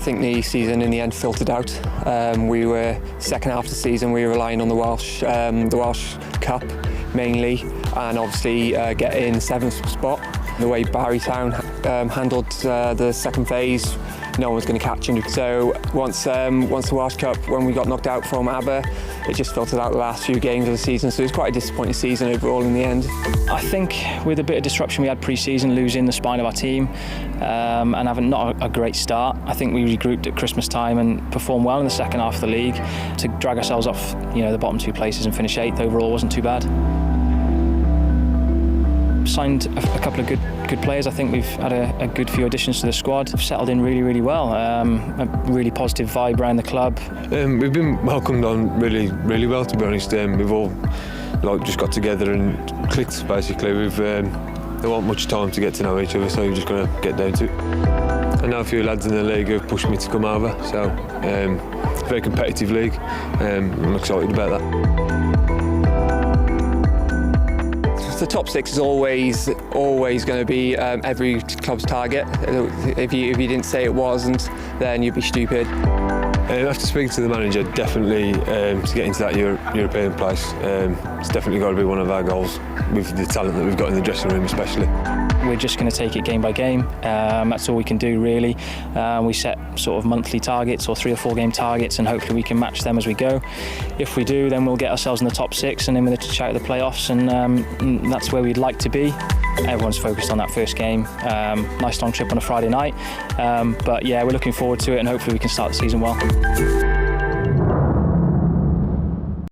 think the season in the end filtered out. We were second half of the season. We were relying on the Welsh Cup mainly, and obviously getting seventh spot. The way Barrytown handled the second phase, no one was going to catch him. So once the Welsh Cup, when we got knocked out from ABBA, it just filtered out the last few games of the season. So it was quite a disappointing season overall in the end. I think with a bit of disruption we had pre-season, losing the spine of our team and having not a great start, I think we regrouped at Christmas time and performed well in the second half of the league. To drag ourselves off, the bottom two places and finish 8th overall wasn't too bad. Signed a couple of good players. I think we've had a good few additions to the squad. We've settled in really well. A really positive vibe around the club. We've been welcomed on really well, to be honest. We've all just got together and clicked basically. There wasn't much time to get to know each other, so we've just got to get down to it. I know a few lads in the league have pushed me to come over, so it's a very competitive league. I'm excited about that. The top 6 is always going to be every club's target. If you didn't say it wasn't, then you'd be stupid. After speaking to the manager, definitely to get into that European place, it's definitely got to be one of our goals, with the talent that we've got in the dressing room especially. We're just going to take it game by game. That's all we can do really. We set sort of monthly targets or 3 or 4 game targets, and hopefully we can match them as we go. If we do, then we'll get ourselves in the top 6 and in with a shout at the playoffs, and that's where we'd like to be. Everyone's focused on that first game. Nice long trip on a Friday night, but yeah, we're looking forward to it, and hopefully we can start the season well.